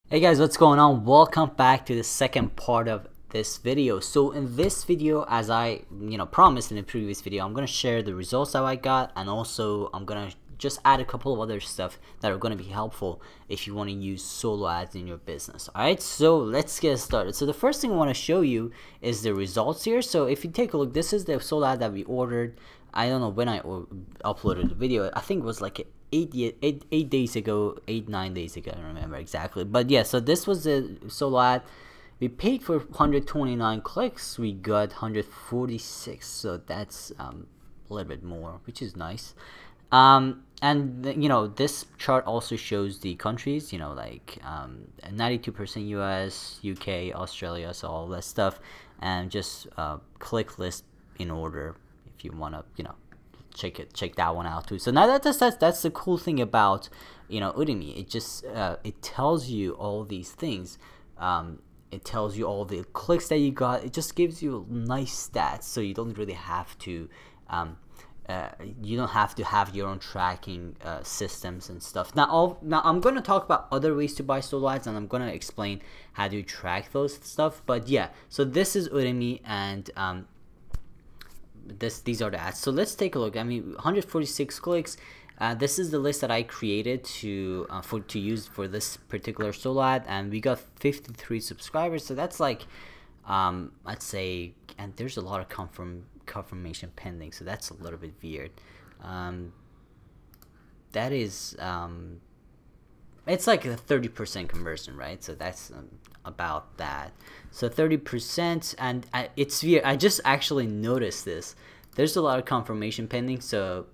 Hey guys, what's going on? Welcome back to the second part of this video. So in this video, as I promised in the previous video, I'm gonna share the results that I got, and also I'm gonna just add a couple of other stuff that are gonna be helpful if you want to use solo ads in your business. Alright, so let's get started. So the first thing I want to show you is the results here. So if you take a look, this is the solo ad that we ordered. I don't know when I uploaded the video. I think it was like 8 days ago, 9 days ago. I don't remember exactly, but yeah. So this was the solo ad. We paid for 129 clicks. We got 146. So that's a little bit more, which is nice. And this chart also shows the countries. Like 92% US, UK, Australia, so all that stuff, and just click list in order if you want to check that one out too. So now that's the cool thing about Udemy. It just it tells you all these things. It tells you all the clicks that you got. It just gives you nice stats, so you don't really have to have your own tracking systems and stuff. Now I'm going to talk about other ways to buy solo ads, and I'm going to explain how to track those stuff. But yeah, so this is Udemy, and these are the ads. So let's take a look. I mean, 146 clicks. This is the list that I created to use for this particular solo ad, and we got 53 subscribers. So that's like let's say, and there's a lot of confirmation pending, so that's a little bit weird. That is it's like a 30% conversion, right? So that's about that. So 30%, and it's weird. I just actually noticed this. There's a lot of confirmation pending, so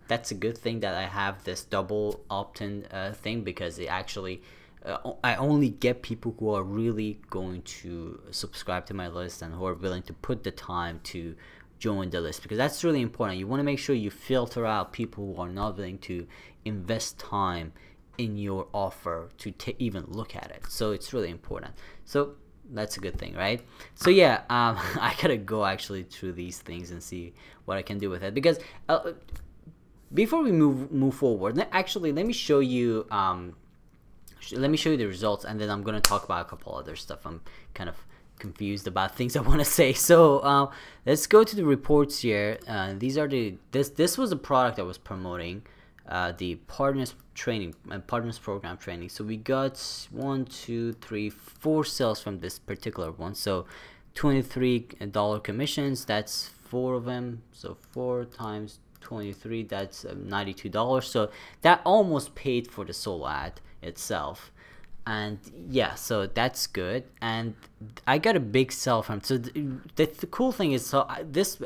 that's a good thing that I have this double opt-in thing, because it actually I only get people who are really going to subscribe to my list and who are willing to put the time to join the list, because that's really important. You want to make sure you filter out people who are not willing to invest time in your offer to even look at it. So it's really important. So that's a good thing, right? So yeah, I gotta go actually through these things and see what I can do with it, because before we move forward, let me show you the results, and then I'm gonna talk about a couple other stuff. I'm kind of confused about things I want to say. So let's go to the reports here. These are this was a product I was promoting, the partners training and partners program training. So we got 1, 2, 3, 4 sales from this particular one. So $23 commissions. That's 4 of them. So 4 times 23, that's $92. So that almost paid for the solo ad itself. And yeah, so that's good, and I got a big sell from. So the cool thing is, so this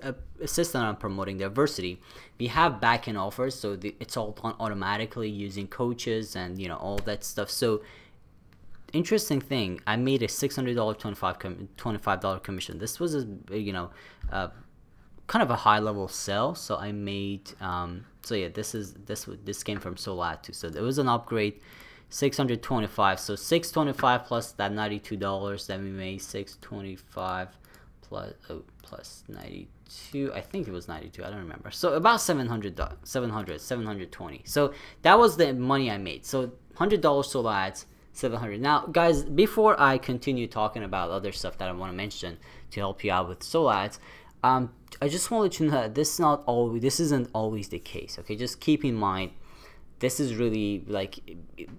system I'm promoting, the Diversity, we have back-end offers, so it's all done automatically using coaches and all that stuff. So interesting thing, I made a $600 $25 commission. This was a kind of a high-level sell, so I made so yeah, this came from solo ad too. So it was an upgrade. 625, so 625 plus that $92, then we made 625 plus 92. I think it was 92, I don't remember. So about 720. So that was the money I made. So $100 solo ads, 700. Now guys, before I continue talking about other stuff that I want to mention to help you out with solo ads, I just want to let you know that this isn't always the case. Okay, just keep in mind, this is really, like,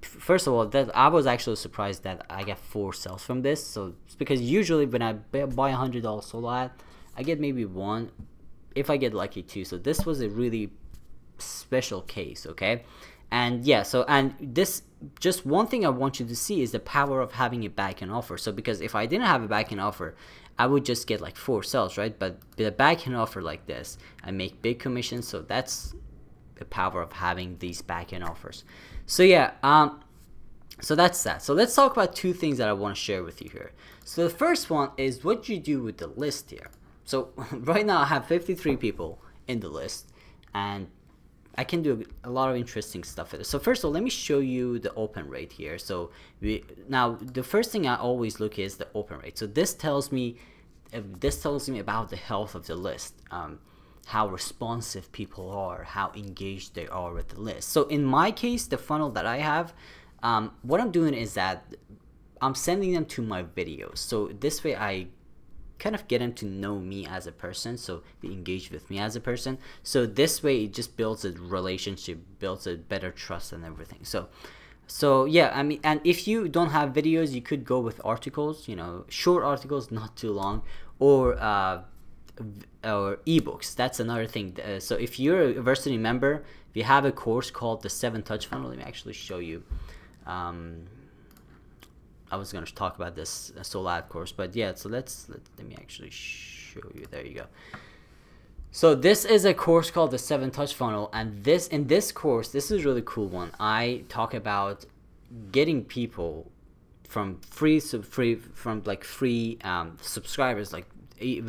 first of all, that I was actually surprised that I get 4 sales from this. So it's because usually when I buy a $100 solo ad, I get maybe 1, if I get lucky 2. So this was a really special case, okay? And yeah, so, and this, just one thing I want you to see is the power of having a back-end offer. So because if I didn't have a back-end offer, I would just get like 4 sales, right? But with a back-end offer like this, I make big commissions. So that's the power of having these back-end offers. So yeah, so that's that. So let's talk about 2 things that I want to share with you here. So the first one is what you do with the list here. So right now I have 53 people in the list, and I can do a lot of interesting stuff with it. So first of all, let me show you the open rate here. So now the first thing I always look is the open rate. So this tells me about the health of the list. How responsive people are, how engaged they are with the list. So in my case, the funnel that I have, what I'm doing is that I'm sending them to my videos. So this way I kind of get them to know me as a person, so they engage with me as a person. So this way it just builds a relationship, builds a better trust and everything. So yeah, I mean, and if you don't have videos, you could go with articles, you know, short articles, not too long, or ebooks. That's another thing. So if you're a Versity member, if you have a course called the 7-Touch Funnel, let me actually show you. I was going to talk about this Soul Ad course, but yeah, so let me actually show you. There you go. So this is a course called the 7-Touch Funnel, and in this course, this is a really cool one. I talk about getting people from free subscribers, like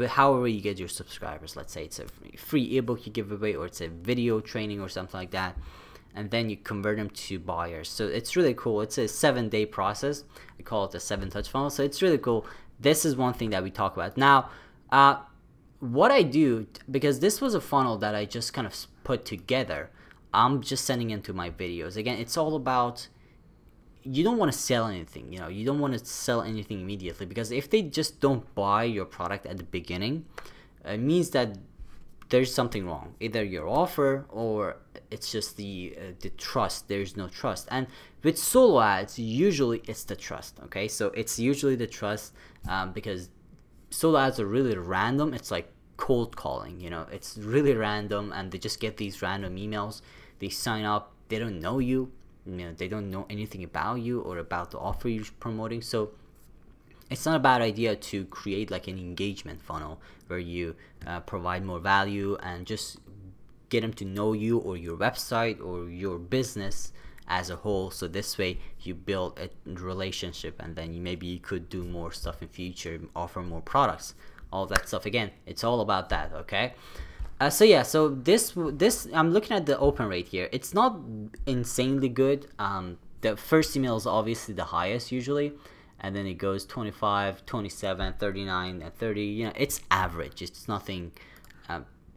however you get your subscribers. Let's say it's a free ebook you give away, or it's a video training or something like that, and then you convert them to buyers. So it's really cool. It's a 7-day process. I call it the 7-Touch Funnel. So it's really cool. This is one thing that we talk about. Now, what I do, because this was a funnel that I just kind of put together, I'm just sending into my videos. Again, it's all about, you don't want to sell anything, you know, you don't want to sell anything immediately, because if they just don't buy your product at the beginning, it means that there's something wrong. Either your offer, or it's just the trust. There's no trust. And with solo ads, usually it's the trust. Okay, so it's usually the trust, because solo ads are really random. It's like cold calling, you know, it's really random, and they just get these random emails. They sign up, they don't know you, you know, they don't know anything about you or about the offer you're promoting. So it's not a bad idea to create like an engagement funnel where you provide more value and just get them to know you or your website or your business as a whole. So this way you build a relationship, and then maybe you could do more stuff in future, offer more products, all that stuff. Again, it's all about that. Okay, so yeah, so this I'm looking at the open rate here. It's not insanely good. The first email is obviously the highest usually, and then it goes 25, 27, 39, and 30. You know, it's average. It's nothing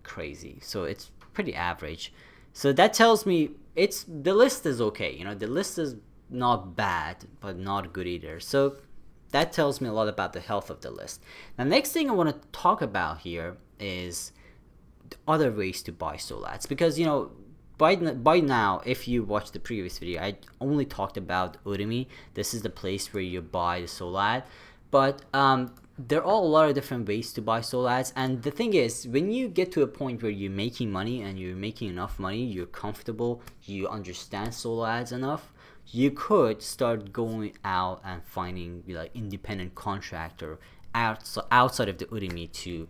crazy. So it's pretty average. So that tells me the list is okay. You know, the list is not bad, but not good either. So that tells me a lot about the health of the list. The next thing I want to talk about here is the other ways to buy solo ads, because, you know, by now, if you watched the previous video, I only talked about Udemy. This is the place where you buy the solo ad, but there are a lot of different ways to buy solo ads. And the thing is, when you get to a point where you're making money and you're making enough money, you're comfortable, you understand solo ads enough, you could start going out and finding like independent contractor outside of the Udemy to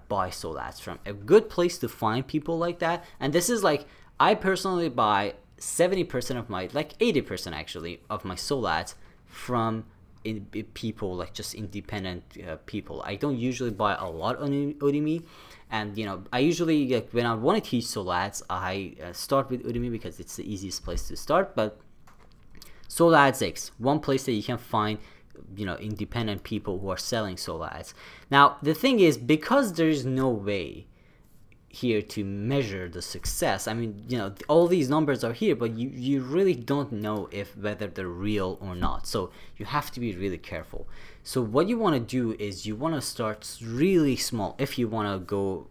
buy solo ads from. A good place to find people like that, and this is like, I personally buy 70% of my, like 80% actually, of my solo ads from people, like just independent people. I don't usually buy a lot on Udemy, and you know, I usually, like, when I want to teach solo ads, I start with Udemy because it's the easiest place to start. But Solo Ads X, one place that you can find, you know, independent people who are selling solo ads. Now the thing is, because there is no way here to measure the success, I mean, you know, all these numbers are here, but you really don't know whether they're real or not. So you have to be really careful. So what you want to do is you want to start really small if you want to go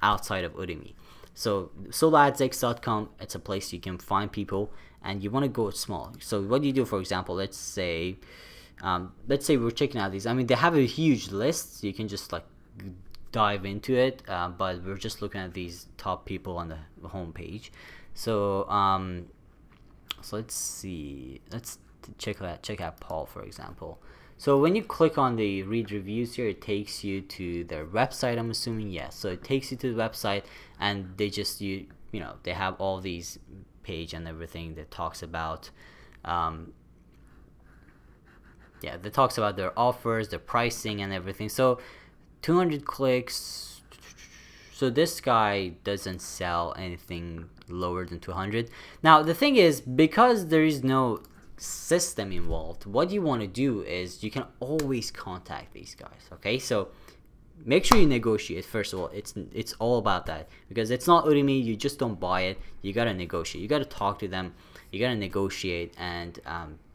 outside of Udemy. So soloadsx.com, it's a place you can find people, and you want to go small. So what you do, for example, let's say we're checking out these. I mean, they have a huge list, so you can just like dive into it, but we're just looking at these top people on the home page. So so let's see, let's check out Paul, for example. So when you click on the read reviews here, it takes you to their website, I'm assuming. Yes, so it takes you to the website, and they just you know, they have all these page and everything that talks about yeah, that talks about their offers, their pricing and everything. So 200 clicks. So this guy doesn't sell anything lower than 200. Now the thing is, because there is no system involved, what you want to do is you can always contact these guys. Okay, so make sure you negotiate. First of all, it's all about that, because it's not Udemy. You just don't buy it. You gotta negotiate. You gotta talk to them. You gotta negotiate and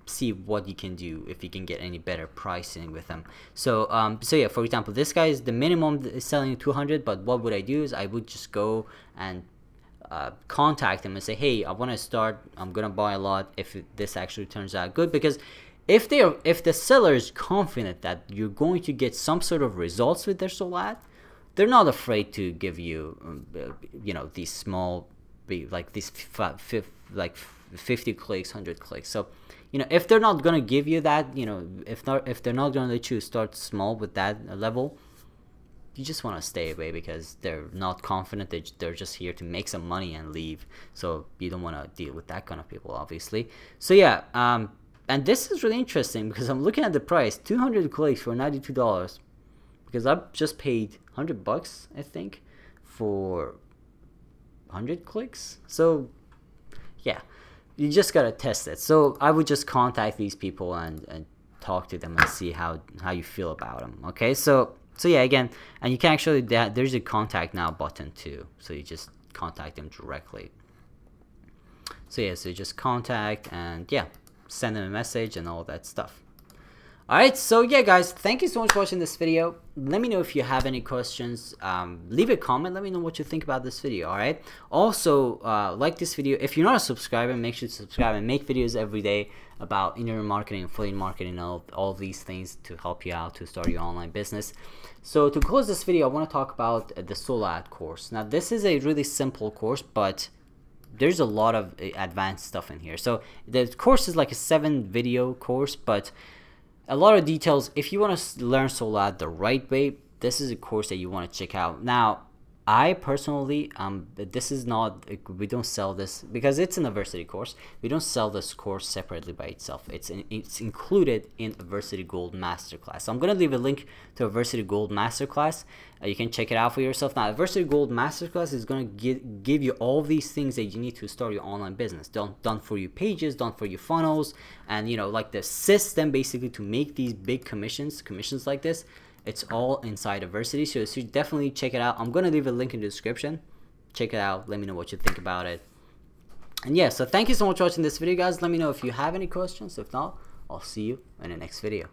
see what you can do, if you can get any better pricing with them. So so yeah, for example, this guy is the minimum is selling 200, but what would I do is I would just go and contact them and say, hey, I want to start, I'm gonna buy a lot if this actually turns out good. Because if the seller is confident that you're going to get some sort of results with their Soul Ad, they're not afraid to give you you know, these small, like these like 50 clicks, 100 clicks. So you know, if they're not gonna give you that, you know, if they're not gonna let you start small with that level, you just want to stay away, because they're not confident. They're just here to make some money and leave. So you don't want to deal with that kind of people, obviously. So yeah, and this is really interesting because I'm looking at the price, 200 clicks for $92, because I've just paid $100, I think, for 100 clicks. So yeah, you just gotta test it. So I would just contact these people and talk to them and see how you feel about them. Okay, so yeah, again, and you can actually, there's a contact now button too, so you just contact them directly. So yeah, so you just contact and yeah, send them a message and all that stuff. Alright, so yeah guys, thank you so much for watching this video. Let me know if you have any questions. Leave a comment, let me know what you think about this video. Alright, also like this video. If you're not a subscriber, make sure to subscribe. and make videos every day about internet marketing, affiliate marketing, all these things to help you out to start your online business. So to close this video, I want to talk about the Soul Ad course. Now this is a really simple course, but there's a lot of advanced stuff in here. So the course is like a 7-video course, but a lot of details. If you want to learn Soul Ad the right way, this is a course that you want to check out. Now, I personally, this is not, we don't sell this because it's an Adversity course. We don't sell this course separately by itself. It's included in Adversity Gold Masterclass. So I'm going to leave a link to Adversity Gold Masterclass. You can check it out for yourself. Now, Adversity Gold Masterclass is going to give you all these things that you need to start your online business. Done for you pages, done for you funnels, and you know, like the system basically to make these big commissions like this. It's all inside Adversity, so you should definitely check it out. I'm going to leave a link in the description. Check it out. Let me know what you think about it. And yeah, so thank you so much for watching this video, guys. Let me know if you have any questions. If not, I'll see you in the next video.